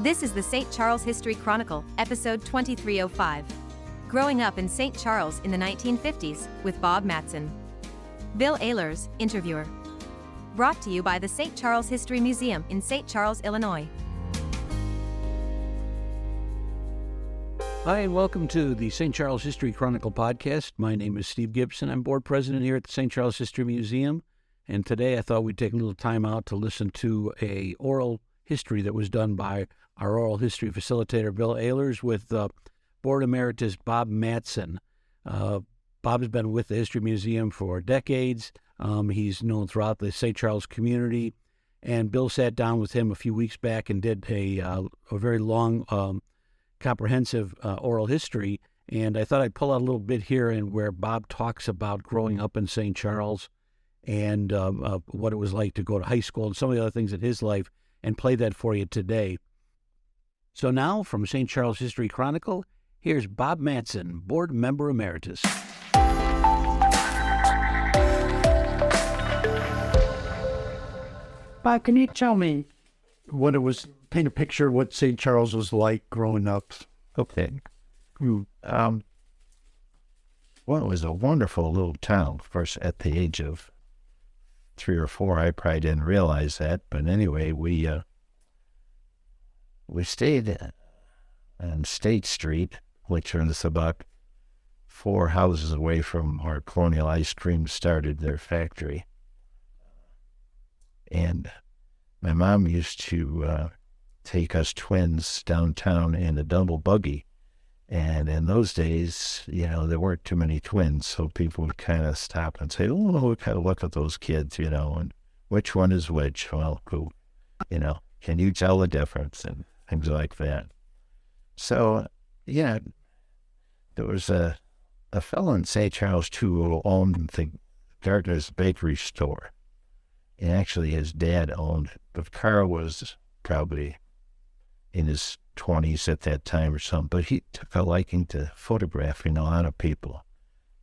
This is the St. Charles History Chronicle, episode 2305. Growing Up in St. Charles in the 1950s, with Bob Matson. Bill Ehlers, interviewer. Brought to you by the St. Charles History Museum in St. Charles, Illinois. Hi, and welcome to the St. Charles History Chronicle podcast. My name is Steve Gibson. I'm board president here at the St. Charles History Museum. And today I thought we'd take a little time out to listen to a oral history that was done by our oral history facilitator, Bill Ehlers, with Board Emeritus Bob Matson. Bob has been with the History Museum for decades. He's known throughout the St. Charles community. And Bill sat down with him a few weeks back and did a very long, comprehensive oral history. And I thought I'd pull out a little bit here and where Bob talks about growing up in St. Charles and what it was like to go to high school and some of the other things in his life, and play that for you today. So now, from St. Charles History Chronicle, here's Bob Matson, Board Member Emeritus. Bob, can you tell me what it was, paint a picture of what St. Charles was like growing up? Okay. Well, it was a wonderful little town. Of course, at the age of 3 or 4, I probably didn't realize that. But anyway, we stayed on State Street, which is about 4 houses away from where Colonial Ice Cream started their factory. And my mom used to take us twins downtown in a double buggy. And in those days, there weren't too many twins, so people would kind of stop and say, oh, we kind of look at those kids, and which one is which? Well, who, can you tell the difference? And things like that. So, there was a fellow in St. Charles, too, who owned the Gardner's Bakery store. And actually, his dad owned it, but Carl was probably in his 20s at that time or something, but he took a liking to photographing a lot of people.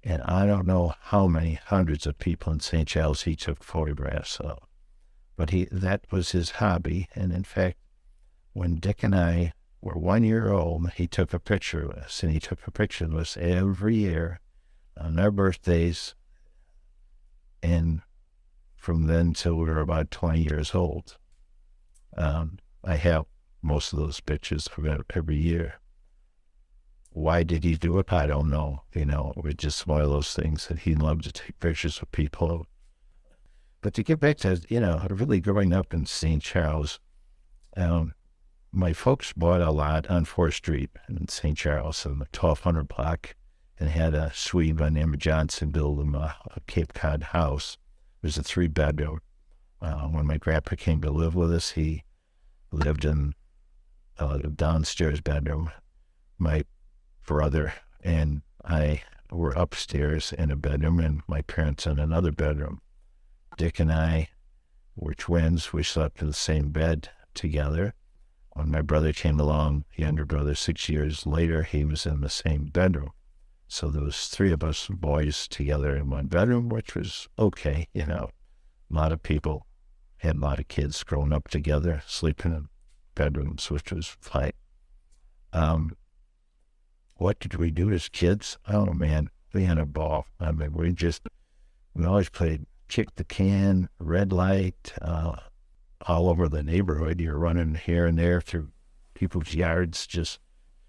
And I don't know how many hundreds of people in St. Charles he took photographs of. But that was his hobby. And in fact, when Dick and I were 1 year old, he took a picture of us. And he took a picture of us every year on our birthdays. And from then till we were about 20 years old. I have most of those pictures from every year. Why did he do it? I don't know. It was just one of those things that he loved to take pictures of people. But to get back to, really growing up in St. Charles, my folks bought a lot on 4th Street in St. Charles in the 1200 block and had a Swede by the name of Johnson build them a Cape Cod house. It was a 3-bedroom. When my grandpa came to live with us, he lived in the downstairs bedroom. My brother and I were upstairs in a bedroom, and my parents in another bedroom. Dick and I were twins. We slept in the same bed together. When my brother came along, younger brother, 6 years later, he was in the same bedroom. So there was 3 of us boys together in one bedroom, which was okay. A lot of people had a lot of kids growing up together, sleeping in bedrooms, which was fine. What did we do as kids? Oh man, we had a ball. I mean, we always played kick the can, red light, all over the neighborhood. You're running here and there through people's yards, just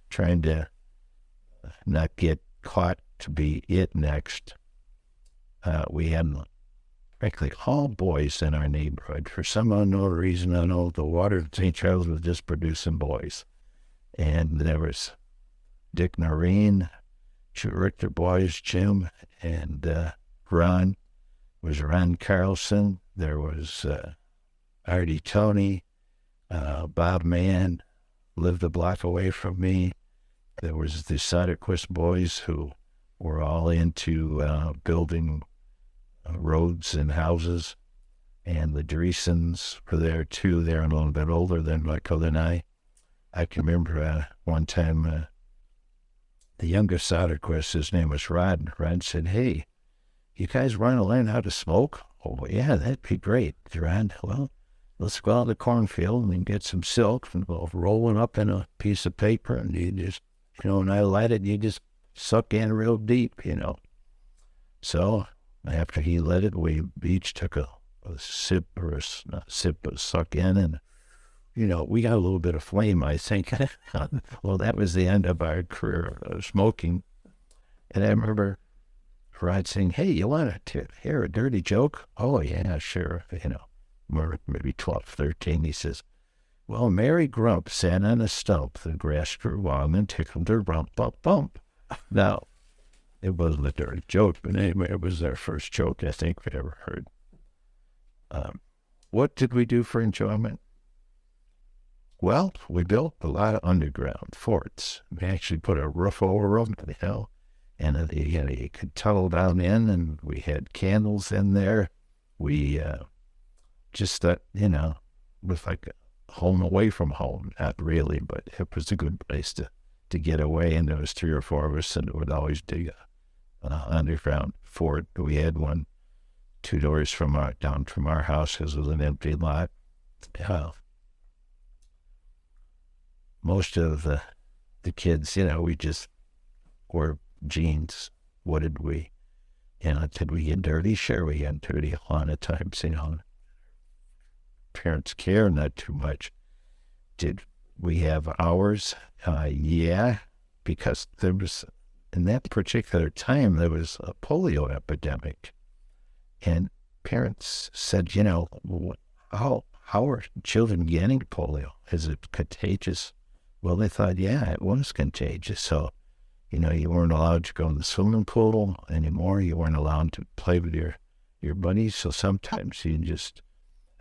trying to not get caught to be it next. We had, frankly, all boys in our neighborhood. For some unknown reason, I know the water in St. Charles was just producing boys. And there was Dick Noreen, Richter boys, Jim, and Ron. Was Ron Carlson. There was Artie Tony, Bob Mann lived a block away from me. There was the Soderquist boys who were all into building roads and houses, and the Dreesens were there too. They're a little bit older than Michael and I. I can remember one time the youngest Soderquist, his name was Rod. Rod said, "Hey, you guys want to learn how to smoke?" "Oh, yeah, that'd be great, Rod." "Well, let's go out in the cornfield and get some silk and we'll roll it up in a piece of paper and you just, when I light it, you just suck in real deep, So after he lit it, we each took a sip or not sip, but suck in and, we got a little bit of flame, I think. Well, that was the end of our career of smoking. And I remember Rod saying, hey, you want to hear a dirty joke? Oh, yeah, sure. We're maybe 12, 13. He says, well, Mary Grump sat on a stump. The grass grew long and tickled her rump, bump, bump. Now, it wasn't a dirty joke, but anyway, it was our first joke I think we ever heard. What did we do for enjoyment? Well, we built a lot of underground forts. We actually put a roof over them, and you could tunnel down in, and we had candles in there. We just thought, was like a home away from home. Not really, but it was a good place to get away. And there was 3 or 4 of us, and would always dig an underground fort. We had one 2 doors down from our house because it was an empty lot. Most of the kids, we just wore jeans. What did we, did we get dirty? Sure, we got dirty a lot of times, Parents care not too much. Did we have hours? Yeah, because there was, in that particular time, there was a polio epidemic. And parents said, how are children getting polio? Is it contagious? Well, they thought, yeah, it was contagious. So, you weren't allowed to go in the swimming pool anymore. You weren't allowed to play with your buddies. So sometimes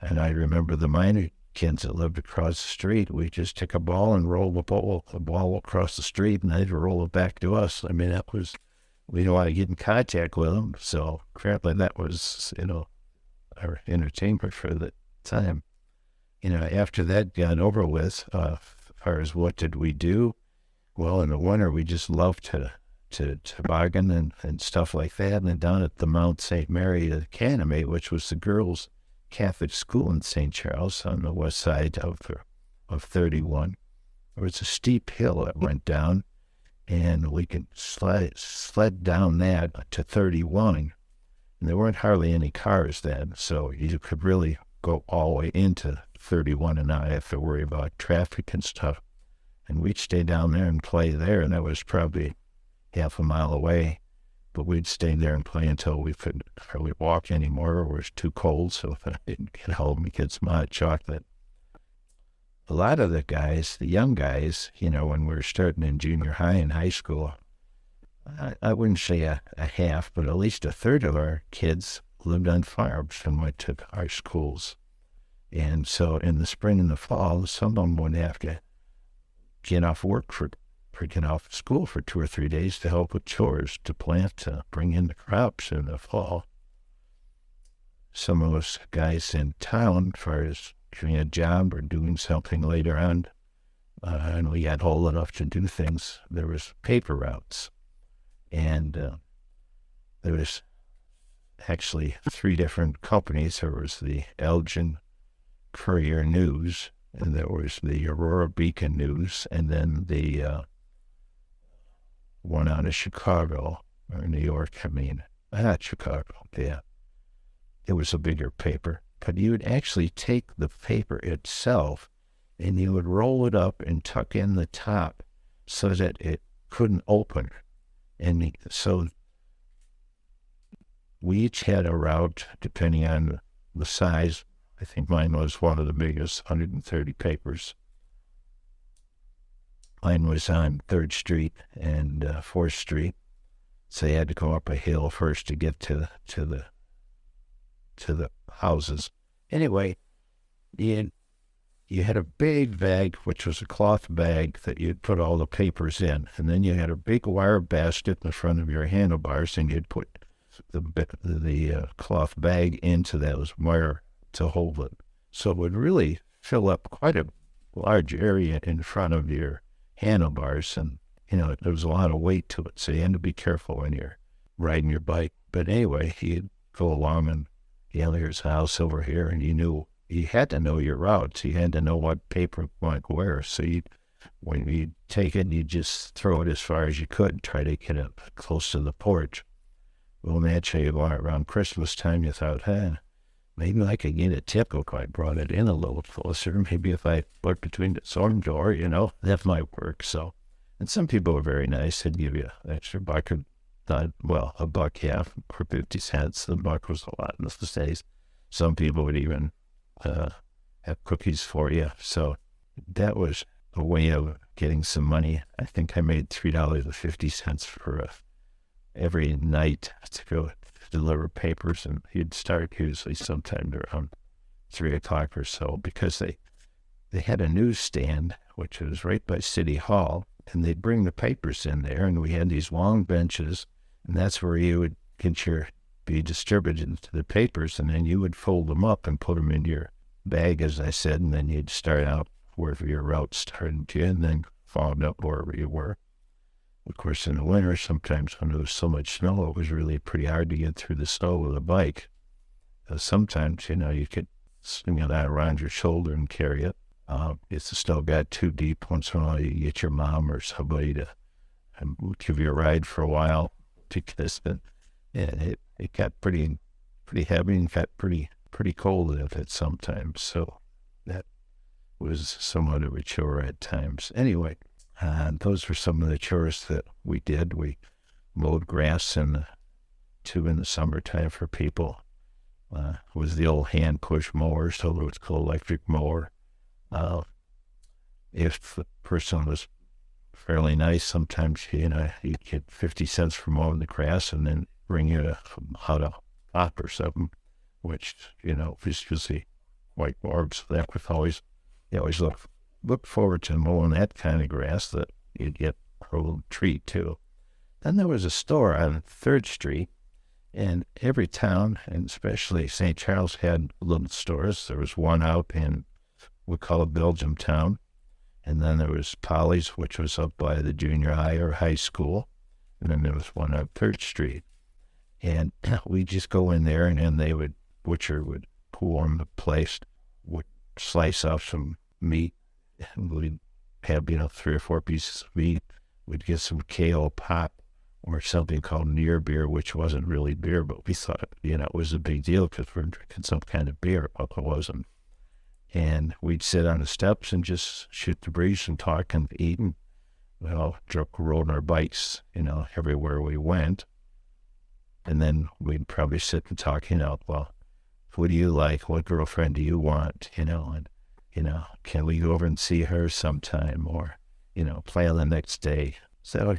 and I remember the minor kids that lived across the street, we just took a ball and roll the ball across the street and they'd roll it back to us. I mean, we didn't want to get in contact with them. So apparently that was, our entertainment for the time. After that got over with, as far as what did we do? Well, in the winter, we just loved to toboggan and stuff like that. And then down at the Mount St. Mary Academy, which was the girls' Catholic school in St. Charles on the west side of 31, there was a steep hill that went down, and we could sled down that to 31. And there weren't hardly any cars then, so you could really go all the way into 31 and not have to worry about traffic and stuff. And we'd stay down there and play there, and that was probably half a mile away. But we'd stay there and play until we couldn't hardly walk anymore, or it was too cold, so I didn't get home and get some hot chocolate. A lot of the guys, the young guys, when we were starting in junior high and high school, I wouldn't say a half, but at least a third of our kids lived on farms and went to our schools. And so in the spring and the fall, some of them would have to get off work get off school for 2 or 3 days to help with chores, to plant, to bring in the crops in the fall. Some of us guys in town, as far as doing a job or doing something later on, and we got old enough to do things, there was paper routes. And there was actually 3 different companies. There was the Elgin Courier News, and there was the Aurora Beacon News, and then the one out of Chicago, or New York, not Chicago, yeah. It was a bigger paper. But you would actually take the paper itself, and you would roll it up and tuck in the top so that it couldn't open. And so we each had a route, depending on the size. I think mine was one of the biggest, 130 papers. Mine was on 3rd Street and 4th Street, so you had to go up a hill first to get to the houses. Anyway, you had a big bag, which was a cloth bag that you'd put all the papers in, and then you had a big wire basket in the front of your handlebars, and you'd put the cloth bag into those wire to hold it. So it would really fill up quite a large area in front of your handlebars, and there was a lot of weight to it, so you had to be careful when you're riding your bike. But anyway, you'd go along and, here's a house over here, and you knew you had to know your routes. You had to know what paper went where. So when you take it, you just throw it as far as you could and try to get it close to the porch. Well, naturally, around Christmas time, you thought, maybe I could get a tip if I brought it in a little closer. Maybe if I put between the storm door, that might work. So, and some people were very nice. They'd give you an extra buck or a buck, yeah, for 50 cents. The buck was a lot in those days. Some people would even have cookies for you. So that was a way of getting some money. I think I made $3.50 for every night to go deliver papers, and he'd start usually sometime around 3 o'clock or so, because they had a newsstand which was right by City Hall, and they'd bring the papers in there, and we had these long benches, and that's where you would be distributed to the papers, and then you would fold them up and put them in your bag, as I said, and then you'd start out wherever your route started to, and then followed up wherever you were. Of course, in the winter, sometimes when there was so much snow, it was really pretty hard to get through the snow with a bike. Sometimes, you could swing it out around your shoulder and carry it. If the snow got too deep, once in a while you get your mom or somebody to give you a ride for a while, because it got pretty heavy and got pretty cold in it sometimes. So that was somewhat of a chore at times. Anyway, those were some of the chores that we did. We mowed grass in the summertime for people. It was the old hand push mower, so it was called electric mower. If the person was fairly nice, sometimes you'd get 50 cents for mowing the grass, and then bring you a hop or something, which was usually white barbs. That was always look forward to mowing that kind of grass, that you'd get a little treat too. Then there was a store on 3rd Street, and every town, and especially St. Charles, had little stores. There was one out in, we call it Belgium Town, and then there was Polly's, which was up by the junior high or high school, and then there was one on 3rd Street. And we'd just go in there, and then butcher would warm the place, would slice off some meat, and we'd have 3 or 4 pieces of meat. We'd get some kale pop or something called near beer, which wasn't really beer, but we thought it was a big deal because we're drinking some kind of beer, but it wasn't. And we'd sit on the steps and just shoot the breeze and talk and eat, and rode our bikes everywhere we went. And then we'd probably sit and talk, well, what do you like? What girlfriend do you want? And can we go over and see her sometime, or, plan the next day? So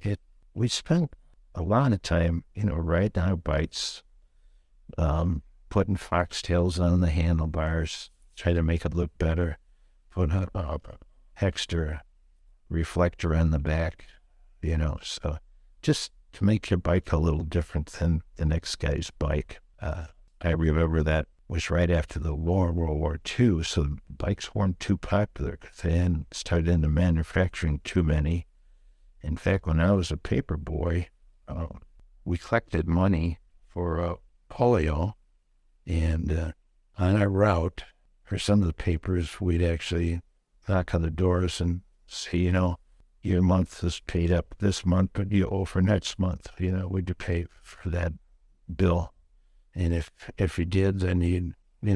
we spent a lot of time, riding our bikes, putting foxtails on the handlebars, try to make it look better, put an extra reflector on the back, so just to make your bike a little different than the next guy's bike. I remember that was right after the World War II, so bikes weren't too popular because they hadn't started into manufacturing too many. In fact, when I was a paper boy, we collected money for polio, and on our route, for some of the papers, we'd actually knock on the doors and say, your month is paid up this month, but you owe for next month. Would you pay for that bill? And if you did, then you'd, I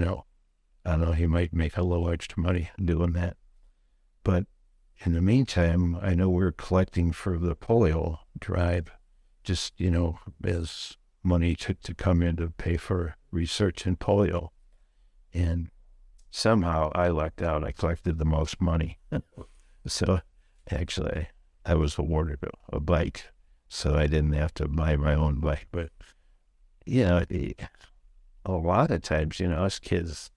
don't know, you might make a little extra money doing that. But in the meantime, I know we're collecting for the polio drive, just, as money to come in to pay for research in polio. And somehow I lucked out. I collected the most money. So actually, I was awarded a bike, so I didn't have to buy my own bike. But, a lot of times, us kids,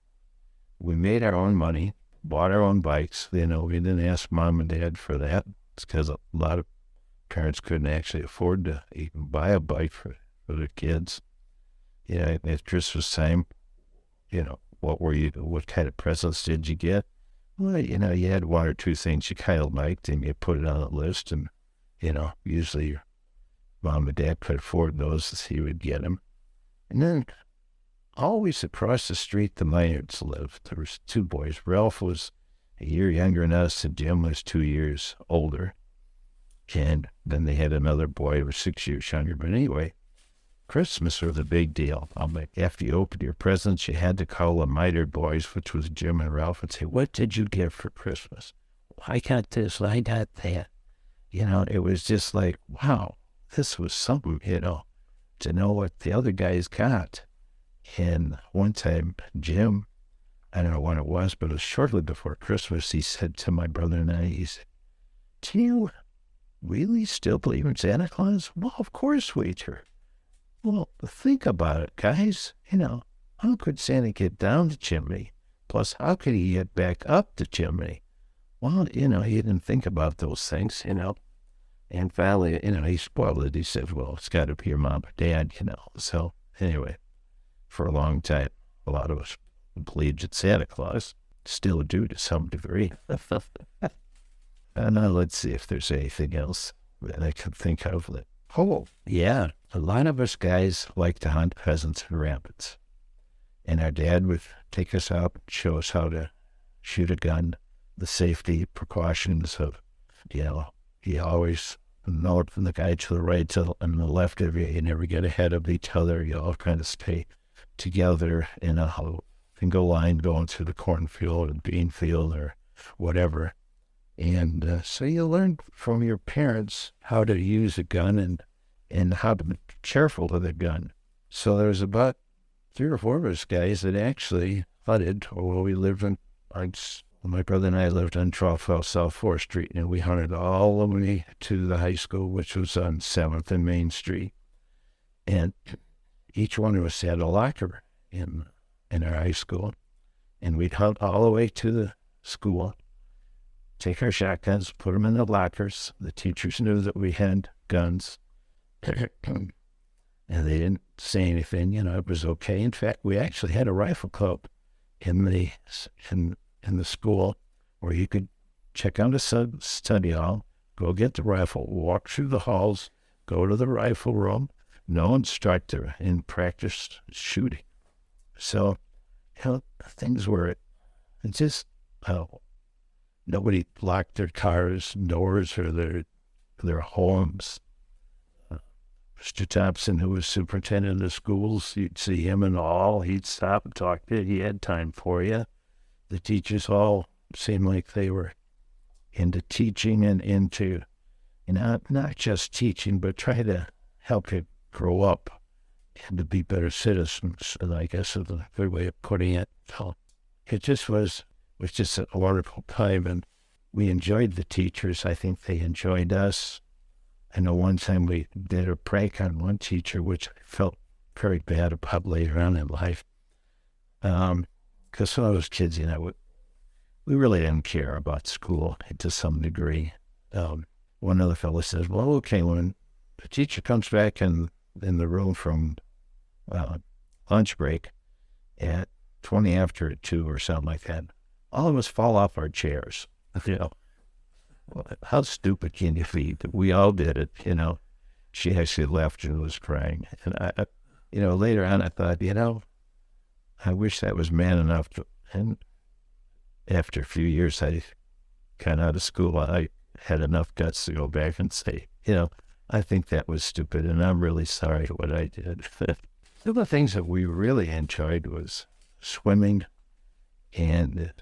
we made our own money, bought our own bikes. We didn't ask mom and dad for that. It's because a lot of parents couldn't actually afford to even buy a bike for their kids. At Christmas time, what kind of presents did you get? Well, you had 1 or 2 things you kind of liked, and you put it on a list, and, usually your mom and dad could afford those, so you would get them. And then always across the street the Maynards lived. There was two boys. Ralph was a year younger than us, and Jim was 2 years older. And then they had another boy who was 6 years younger. But anyway, Christmas was a big deal. After you opened your presents, you had to call the Maynard boys, which was Jim and Ralph, and say, "What did you get for Christmas?" "I got this, I got that." It was just like, wow, this was something, to know what the other guys got. And one time, Jim, I don't know when it was, but it was shortly before Christmas, he said to my brother and I, he said, "Do you really still believe in Santa Claus?" "Well, of course we do." "Well, think about it, guys. How could Santa get down the chimney? Plus, how could he get back up the chimney?" Well, he didn't think about those things, And finally, he spoiled it. He said, "Well, it's got to be your mom or dad, So, anyway, for a long time, a lot of us believed in Santa Claus. Still do to some degree. Now let's see if there's anything else that I can think of. Oh, yeah. A lot of us guys like to hunt pheasants and rabbits. And our dad would take us out and show us how to shoot a gun, the safety precautions of, you always know from the guy to the right and the left of you. You never get ahead of each other. You all kind of stay together in a single line going through the cornfield or bean field or whatever. And so you learn from your parents how to use a gun and how to be careful with a gun. So there's about 3 or 4 of us guys that actually hunted, or we lived in, my brother and I lived on Trough South 4th Street, and we hunted all the way to the high school, which was on 7th and Main Street. And each one of us had a locker in our high school, and we'd hunt all the way to the school, take our shotguns, put them in the lockers. The teachers knew that we had guns, and they didn't say anything. It was okay. In fact, we actually had a rifle club in the school where you could check out a study hall, go get the rifle, walk through the halls, go to the rifle room, no instructor, and practice shooting. So, things were just, nobody locked their cars, doors, or their homes. Mr. Thompson, who was superintendent of schools, you'd see him in the hall. He'd stop and talk to you. He had time for you. The teachers all seemed like they were into teaching and into, not just teaching, but try to help you grow up and to be better citizens, I guess is a good way of putting it. So it just was just a wonderful time, and we enjoyed the teachers. I think they enjoyed us. I know one time we did a prank on one teacher, which I felt very bad about later on in life. Because some of those kids, we really didn't care about school to some degree. One other fellow says, "Well, okay, when the teacher comes back in the room from lunch break at 20 after 2 or something like that, all of us fall off our chairs." Well, how stupid can you be? We all did it, She actually left and was crying. And I later on I thought, I wish that was man enough to, and after a few years I got out of school, I had enough guts to go back and say, I think that was stupid and I'm really sorry for what I did. One of the things that we really enjoyed was swimming, and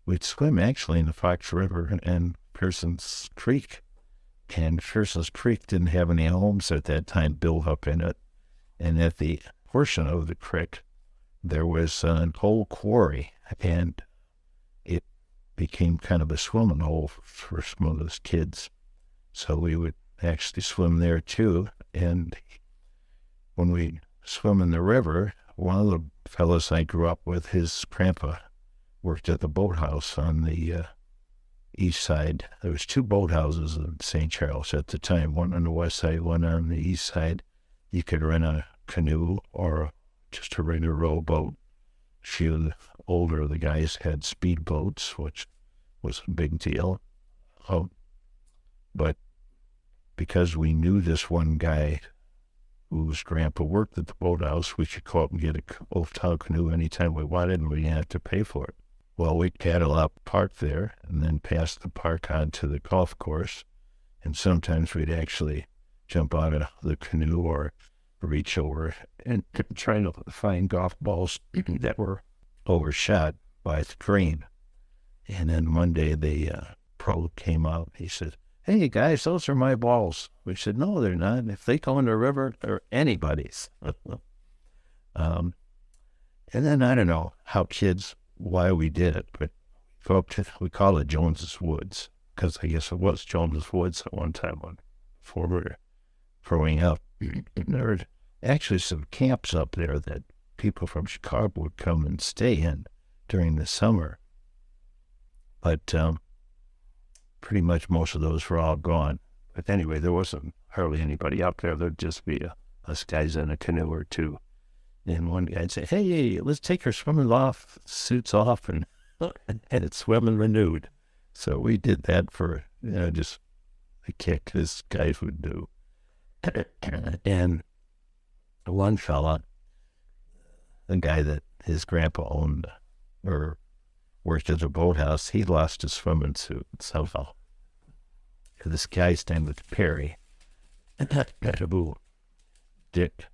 we'd swim actually in the Fox River and Pearson's Creek. And Pearson's Creek didn't have any homes at that time built up in it. And at the portion of the creek, there was an old quarry, and it became kind of a swimming hole for some of those kids. So we would actually swim there too. And when we swim in the river, one of the fellows I grew up with, his grandpa worked at the boathouse on the east side. There was 2 boathouses in St. Charles at the time, one on the west side, one on the east side. You could rent a canoe or just a regular rowboat. A few of the older of the guys had speedboats, which was a big deal. But because we knew this one guy whose grandpa worked at the boathouse, we could go up and get a old towel canoe anytime we wanted, and we didn't have to pay for it. Well, we'd paddle up, park there, and then pass the park on to the golf course. And sometimes we'd actually jump out of the canoe or reach over and try to find golf balls that were overshot by the green. And then one day the pro came out. He said, "Hey, guys, those are my balls." We said, "No, they're not. If they go in the river, they're anybody's." And then I don't know why we did it, but go up to, we call it Jones's Woods, because I guess it was Jones's Woods at one time before we were growing up. There were actually some camps up there that people from Chicago would come and stay in during the summer. But pretty much most of those were all gone. But anyway, there wasn't hardly anybody up there. There'd just be us guys in a canoe or two. And one guy'd say, "Hey, let's take our swimming suits off and it's swimming renewed." So we did that for, just a kick this guys would do. And one fella, the guy that his grandpa owned or worked at a boathouse, he lost his swimming suit somehow. This guy's name was Perry. Dick.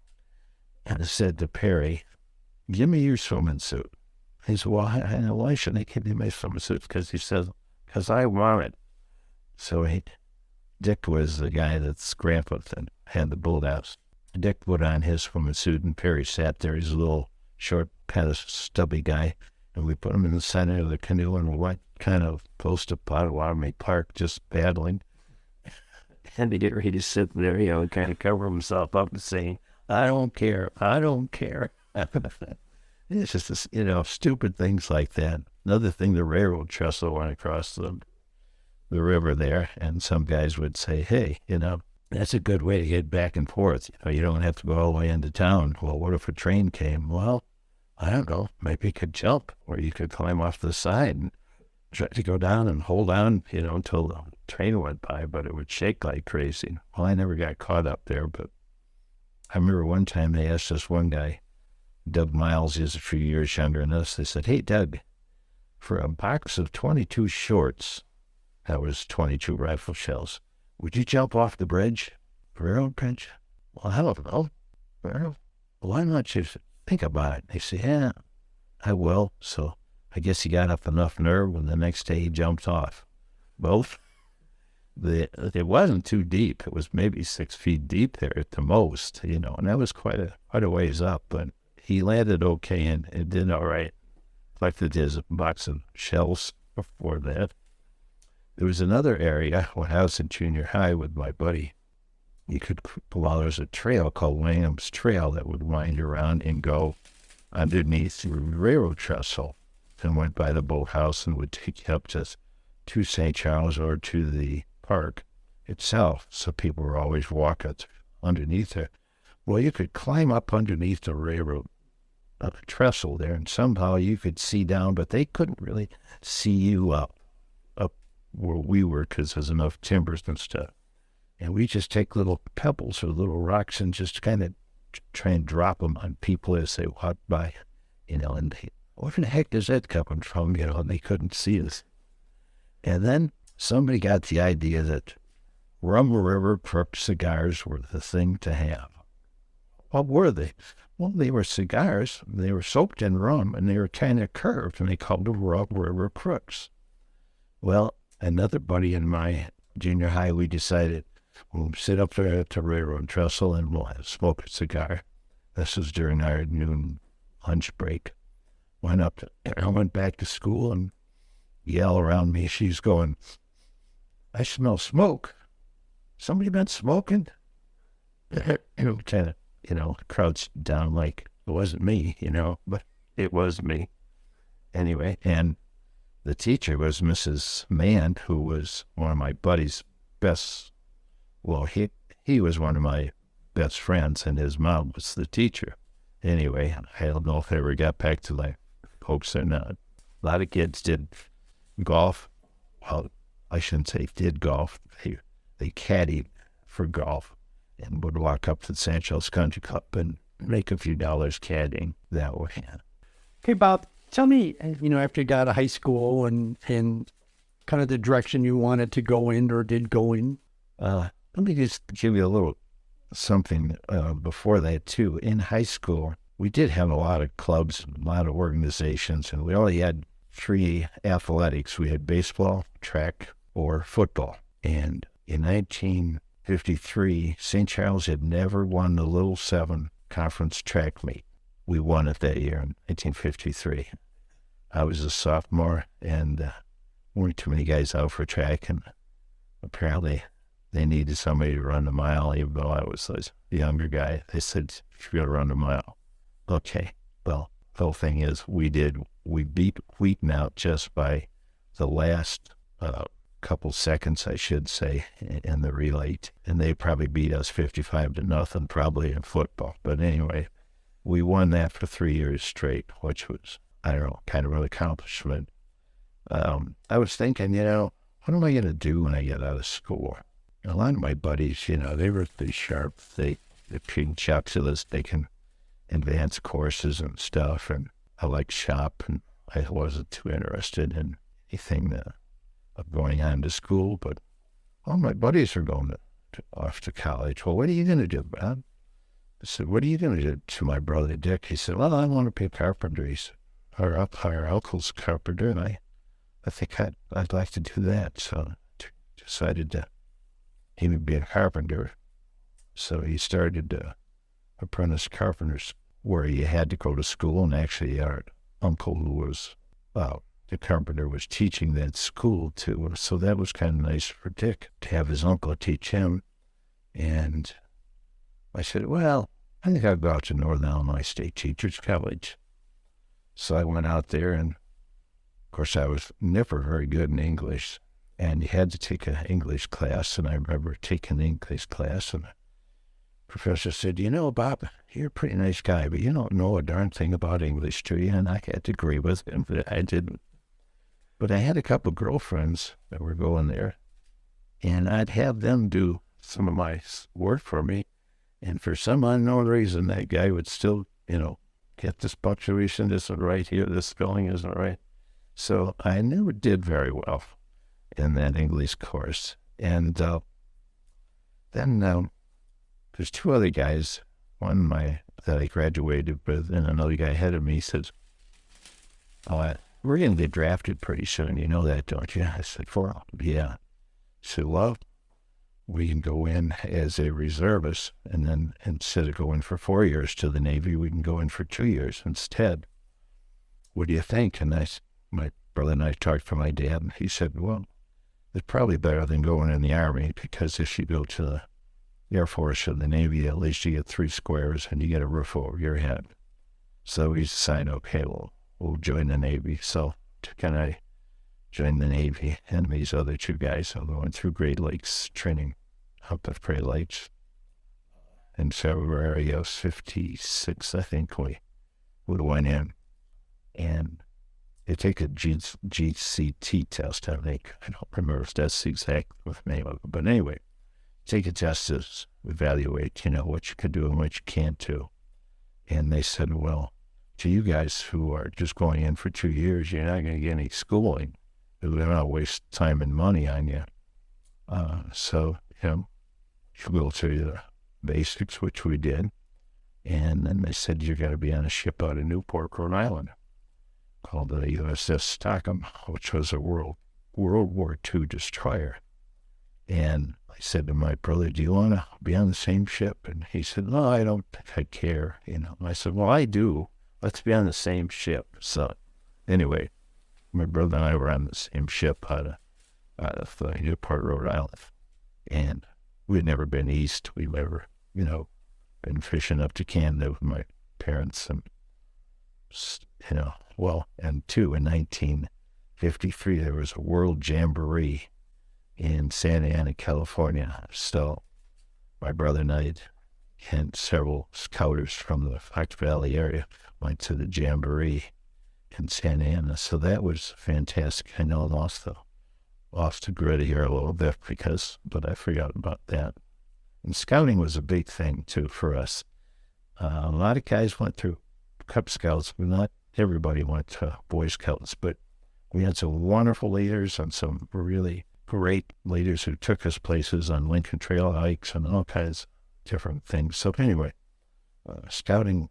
And I said to Perry, "Give me your swimming suit." He said, "Well, why shouldn't I give you my swimming suit?" Because he said, "Because I want it." So Dick was the guy that's grandpa that had the boathouse. Dick put on his swimming suit, and Perry sat there. He's a little short, kind of stubby guy. And we put him in the center of the canoe, and we went kind of close to Potawatomi Park, just paddling. And he just sitting there, kind of cover himself up and saying, "I don't care, I don't care." It's just, stupid things like that. Another thing, the railroad trestle went across the river there, and some guys would say, "Hey, that's a good way to get back and forth. You don't have to go all the way into town." Well, what if a train came? Well, I don't know, maybe you could jump, or you could climb off the side and try to go down and hold on, until the train went by, but it would shake like crazy. Well, I never got caught up there, but I remember one time they asked this one guy, Doug Miles, is a few years younger than us, they said, "Hey, Doug, for a box of 22 shorts," that was 22 rifle shells, "would you jump off the bridge?" "Railroad bridge?" "Well, I don't know." "Well, why not you think about it?" They said, "Yeah, I will." So I guess he got up enough nerve, and the next day he jumped off. Both. It wasn't too deep. It was maybe 6 feet deep there at the most, and that was quite a ways up, but he landed okay, and it did all right. Collected his box of shells before that. There was another area when I was in junior high with my buddy. There's a trail called Langham's Trail that would wind around and go underneath the railroad trestle and went by the boathouse and would take you up to St. Charles or to the park itself. So people were always walking underneath there. Well, you could climb up underneath the railroad trestle there, and somehow you could see down, but they couldn't really see you up where we were because there's enough timbers and stuff. And we just take little pebbles or little rocks and just kind of try and drop them on people as they walk by, and where the heck is that coming from? And they couldn't see us. And then somebody got the idea that Rum River Crook cigars were the thing to have. What were they? Well, they were cigars. They were soaked in rum, and they were kind of curved, and they called them Rum River Crooks. Well, another buddy in my junior high, we decided we'll sit up there at the railroad trestle and we'll smoke a cigar. This was during our noon lunch break. I went back to school and yell around me. She's going, "I smell smoke. Somebody been smoking?" Kind of, crouched down like it wasn't me, but it was me. Anyway, and the teacher was Mrs. Mann, who was one of my buddy's best. Well, he was one of my best friends, and his mom was the teacher. Anyway, I don't know if I ever got back to my folks or not. A lot of kids did golf. Well, I shouldn't say did golf. They caddied for golf. and would walk up to the St. Charles Country Club and make a few dollars caddying that way. Okay, Bob, tell me, after you got out of high school and kind of the direction you wanted to go in or did go in. Let me just give you a little something before that, too. In high school, we did have a lot of clubs, a lot of organizations, and we only had 3 athletics. We had baseball, track, or football. And in 1953, St. Charles had never won the Little Seven conference track meet. We won it that year in 1953. I was a sophomore, and weren't too many guys out for track, and apparently they needed somebody to run the mile, even though I was a younger guy. They said, you're going to run the mile. Okay. Well, the whole thing is we beat Wheaton out just by the last couple seconds, I should say, in the relay. And they probably beat us 55-0, probably in football. But anyway, we won that for 3 years straight, which was, I don't know, kind of an accomplishment. I was thinking, what am I going to do when I get out of school? A lot of my buddies, they were pretty sharp. They picked chucks so that they can advance courses and stuff. And I liked shop, and I wasn't too interested in anything of going on to school. But all my buddies are going off to college. Well, what are you going to do, Bob? I said, what are you going to do? To my brother Dick, he said, well, I want to be a carpenter. He said, our uncle's a carpenter, and I think I'd like to do that. So I decided that he would be a carpenter. So he started apprentice carpenters where you had to go to school. And actually our uncle who was, the carpenter, was teaching that school too. So that was kind of nice for Dick to have his uncle teach him. And I said, well, I think I'll go out to Northern Illinois State Teachers College. So I went out there, and of course I was never very good in English, and you had to take an English class. And I remember taking the English class, and the professor said, Bob, you're a pretty nice guy, but you don't know a darn thing about English, do you? And I had to agree with him, but I didn't. But I had a couple of girlfriends that were going there, and I'd have them do some of my work for me. And for some unknown reason, that guy would still, get this punctuation isn't right here, this spelling isn't right. So I never did very well in that English course. And then there's 2 other guys, one that I graduated with, and another guy ahead of me says, we're going to get drafted pretty soon. You know that, don't you? I said, yeah. He said, well, we can go in as a reservist, and then instead of going for 4 years to the Navy, we can go in for 2 years instead. What do you think? And my brother and I talked to my dad, and he said, well, it's probably better than going in the Army, because if you go to the Air Force or the Navy, at least you get 3 squares and you get a roof over your head. So we decided, okay, we'll join the Navy. So can I joined the Navy, and these other 2 guys are going through Great Lakes training up at Great Lakes. In February of 56, I think we went in, and they take a GCT test, I think. I don't remember if that's the exact name of it, but anyway, take a test to evaluate, what you can do and what you can't do. And they said, well, to you guys who are just going in for 2 years, you're not going to get any schooling. They're not waste time and money on you. So, you go through the basics, which we did. And then they said, you're going to be on a ship out of Newport, Rhode Island, called the USS Stockham, which was a World War II destroyer. And I said to my brother, do you want to be on the same ship? And he said, no, I don't think I care. I said, well, I do. Let's be on the same ship. So anyway, my brother and I were on the same ship out of Newport, Rhode Island. And we'd never been east. We'd never, been fishing up to Canada with my parents. And, and 1953, there was a World Jamboree in Santa Ana, California. So my brother and I and several scouters from the Fox Valley area went to the Jamboree in Santa Ana. So that was fantastic. I know I lost the grid here a little bit but I forgot about that. And scouting was a big thing, too, for us. A lot of guys went through Cub Scouts, but not everybody went to Boy Scouts. But we had some wonderful leaders and some really great leaders who took us places on Lincoln Trail hikes and all kinds of different things. So anyway, scouting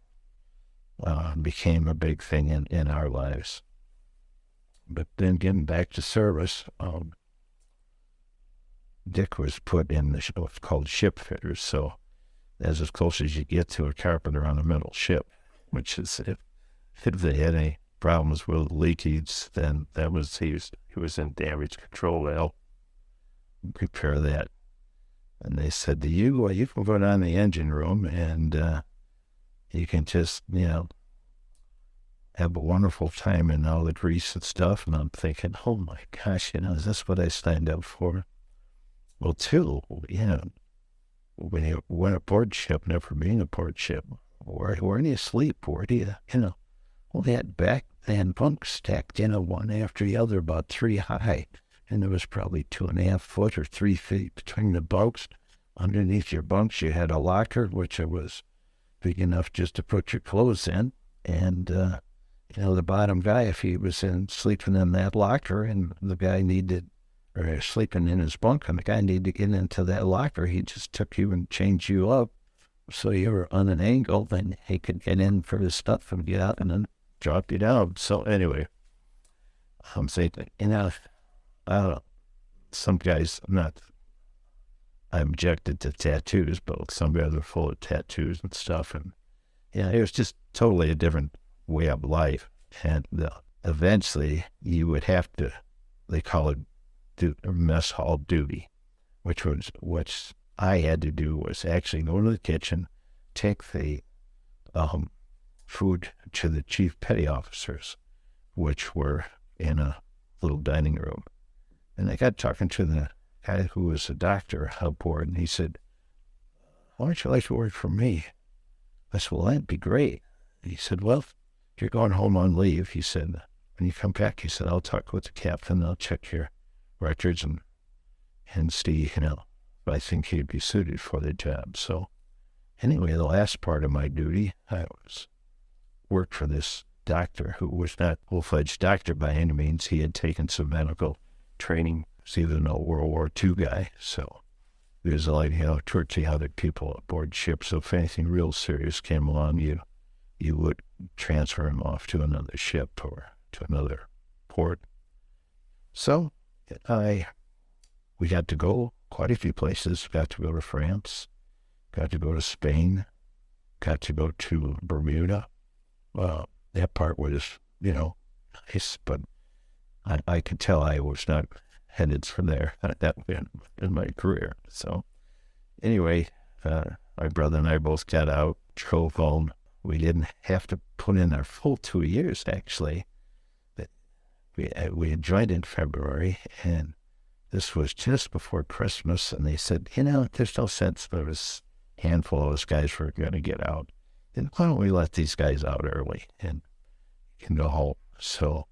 became a big thing in our lives. But then getting back to service, Dick was put in what's called ship fitters. So that's as close as you get to a carpenter on a metal ship, which is if they had any problems with leakage, then that was he was in damage control to help repair that. And they said to you, well, you can go down the engine room and you can just, have a wonderful time in all the grease and stuff. And I'm thinking, oh my gosh, is this what I signed up for? Well, too, when you went aboard ship, never being aboard ship, where do you sleep? Where do you, well, they had back then bunks stacked, one after the other, about 3 high. And there was probably 2.5 foot or 3 feet between the bunks. Underneath your bunks, you had a locker, which was big enough just to put your clothes in. And, the bottom guy, if he was sleeping in that locker and the guy or sleeping in his bunk and the guy needed to get into that locker, he just took you and changed you up. So you were on an angle, then he could get in for his stuff and get out and then drop you down. So anyway, I'm saying, I don't know, some guys, I objected to tattoos, but some guys are full of tattoos and stuff. And it was just totally a different way of life. And eventually you would have to, they call it mess hall duty, which I had to do was actually go to the kitchen, take the food to the chief petty officers, which were in a little dining room. And I got talking to the guy who was a doctor aboard, and he said, why don't you like to work for me? I said, well, that'd be great. And he said, well, if you're going home on leave, he said, when you come back, he said, I'll talk with the captain, I'll check your records and see, if I think he'd be suited for the job. So anyway, the last part of my duty, I worked for this doctor who was not a full-fledged doctor by any means. He had taken some medical training. He was an old World War II guy. So he was like, 2 or 300 people aboard ship. So if anything real serious came along, you would transfer him off to another ship or to another port. So we got to go quite a few places. Got to go to France, got to go to Spain, got to go to Bermuda. That part was, nice, but I could tell I was not headed for there at that point in my career. So anyway, my brother and I both got out, drove home. We didn't have to put in our full 2 years, actually. We had joined in February, and this was just before Christmas, and they said, there's no sense there was a handful of us guys were going to get out. Then why don't we let these guys out early and can go home? So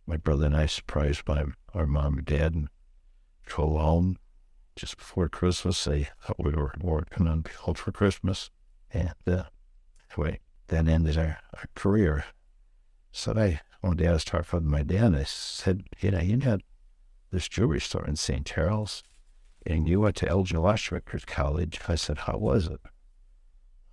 my brother and I surprised our mom and dad and drove home just before Christmas. They thought we were working on Behold for Christmas. And anyway, that ended our career. So one day I was talking with my dad, and I said, you had this jewelry store in St. Charles, and you went to Elgin Watchmakers College. I said, how was it?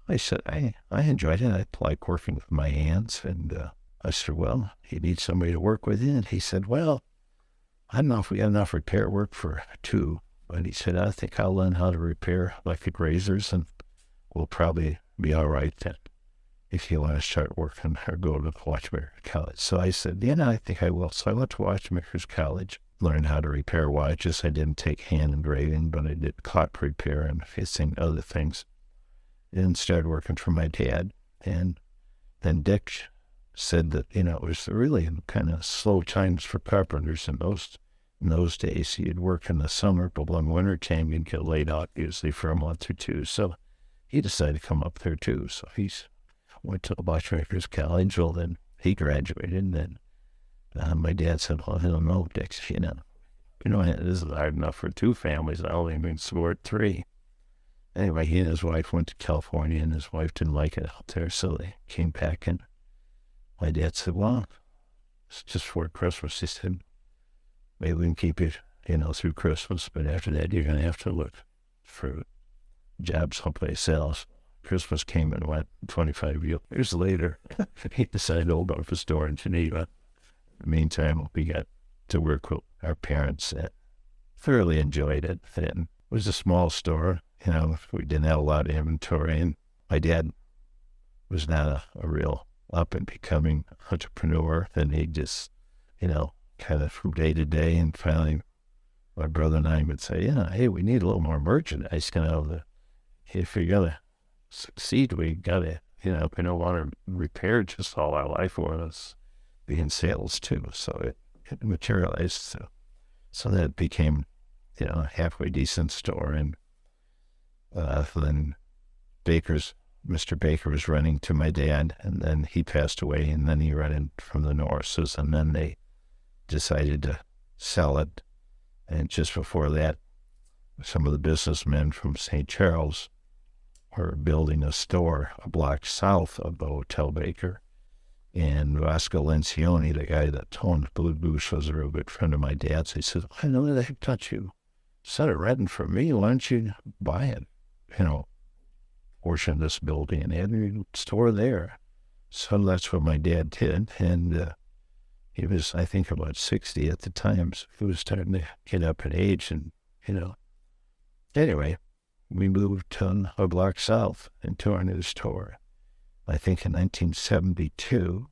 I said, I enjoyed it. I like working with my hands. And I said, well, you need somebody to work with you. And he said, well, I don't know if we got enough repair work for 2. But he said, I think I'll learn how to repair electric razors, and we'll probably be all right then if you want to start working or go to Watchmakers College. So I said, I think I will. So I went to Watchmakers College, learned how to repair watches. I didn't take hand engraving, but I did clock repair and fixing other things. And started working for my dad. And then Dick said that, it was really kind of slow times for carpenters in those days. He'd work in the summer, but when winter came, he'd get laid out usually for a month or 2. So he decided to come up there too. So he went to Watchmakers College. Well, then he graduated. And then my dad said, well, I don't know, Dick, this is hard enough for 2 families. I only can support 3. anyway, he and his wife went to California, and his wife didn't like it out there, so they came back, and my dad said, well, it's just for Christmas. He said, maybe we can keep it, through Christmas, but after that, you're going to have to look for jobs someplace else. Christmas came and went. 25 years later, he decided to open up a store in Geneva. In the meantime, we got to work with our parents and thoroughly enjoyed it. And it was a small store. We didn't have a lot of inventory. And my dad was not a real up and becoming entrepreneur. And he just, kind of from day to day. And finally, my brother and I would say, hey, we need a little more merchandise. If you're going to succeed, we got to, we don't want to repair just all our life. We want to be in sales too. So it materialized. So that became, a halfway decent store. And then Mr. Baker was running to my dad, and then he passed away, and then he ran in from the Norrises, and then they decided to sell it. And just before that, some of the businessmen from St. Charles were building a store a block south of the Hotel Baker. And Vasco Lencioni, the guy that owned Blue Goose, was a real good friend of my dad's. He said, I know they thought you instead of renting from me, why don't you buy it? Portion of this building and have your store there. So that's what my dad did. And he was, I think, about 60 at the time. So he was starting to get up in age. And, anyway, we moved a block south into our new store, I think in 1972.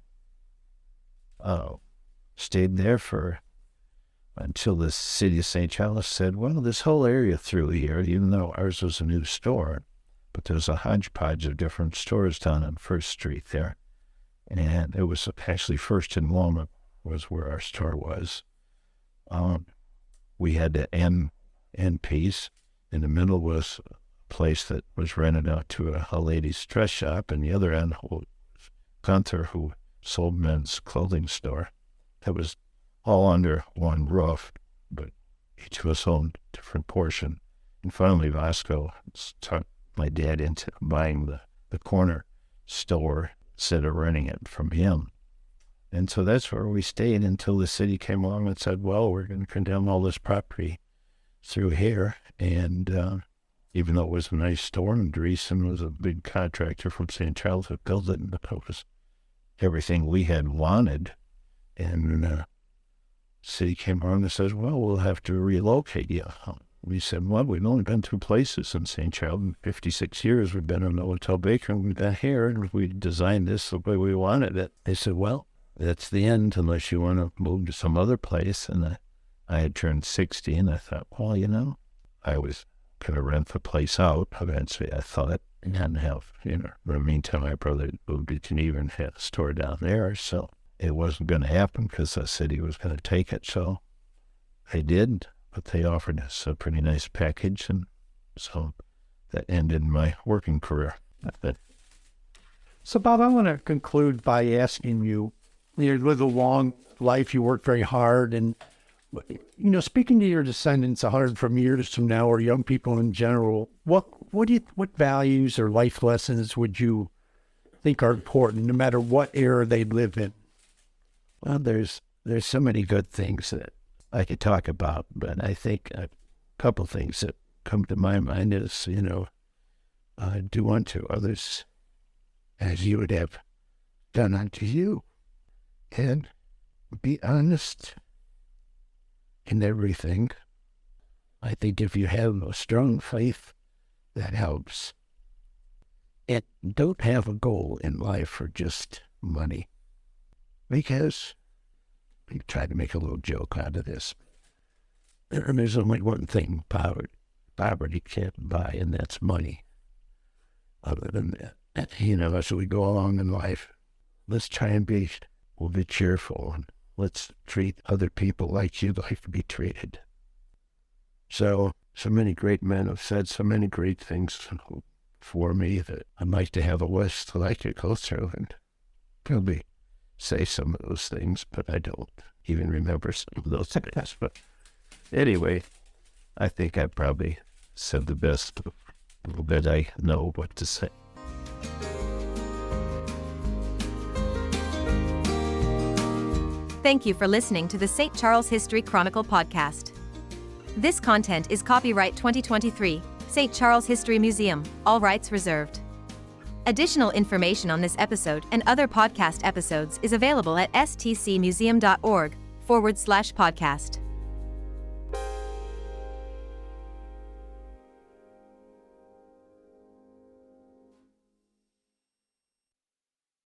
Stayed there until the city of St. Charles said, well, this whole area through here, even though ours was a new store, but there's a hodgepodge of different stores down on First Street there. And it was actually First and Walnut was where our store was. We had the end piece. In the middle was a place that was rented out to a lady's dress shop, and the other end was Gunther, who sold men's clothing store. That was all under one roof, but each of us owned a different portion. And finally, Vasco talked my dad into buying the corner store instead of renting it from him. And so that's where we stayed until the city came along and said, well, we're going to condemn all this property through here. And even though it was a nice store, and Dreesen was a big contractor from St. Charles that built it, and it was everything we had wanted. And the city came along and says, well, we'll have to relocate you. We said, well, we've only been 2 places in St. Charles in 56 years. We've been in the Hotel Baker, and we've been here, and we designed this the way we wanted it. They said, well, that's the end unless you want to move to some other place. And I had turned 60, and I thought, well, I was going to rent the place out eventually, I thought, and have, in the meantime, my brother moved to Geneva and had a store down there. So it wasn't going to happen because the city was going to take it. So they did, but they offered us a pretty nice package. And so that ended my working career. So, Bob, I want to conclude by asking you, you lived a long life, you worked very hard, and, speaking to your descendants 100 from years from now, or young people in general, what values or life lessons would you think are important, no matter what era they live in? Well, there's so many good things that I could talk about, but I think a couple things that come to my mind is, do unto others as you would have done unto you, and be honest in everything. I think if you have a strong faith, that helps. And don't have a goal in life for just money. Because we try to make a little joke out of this. And there's only one thing poverty can't buy, and that's money. Other than that, as we go along in life, let's try and be a bit cheerful, and let's treat other people like you'd like to be treated. So many great men have said so many great things for me that I'd like to have a list that I could go through and probably say some of those things, but I don't even remember some of those things. But anyway, I think I probably said the best of that I know what to say. Thank you for listening to the St. Charles History Chronicle podcast. This content is copyright 2023, St. Charles History Museum, all rights reserved. Additional information on this episode and other podcast episodes is available at stcmuseum.org/podcast.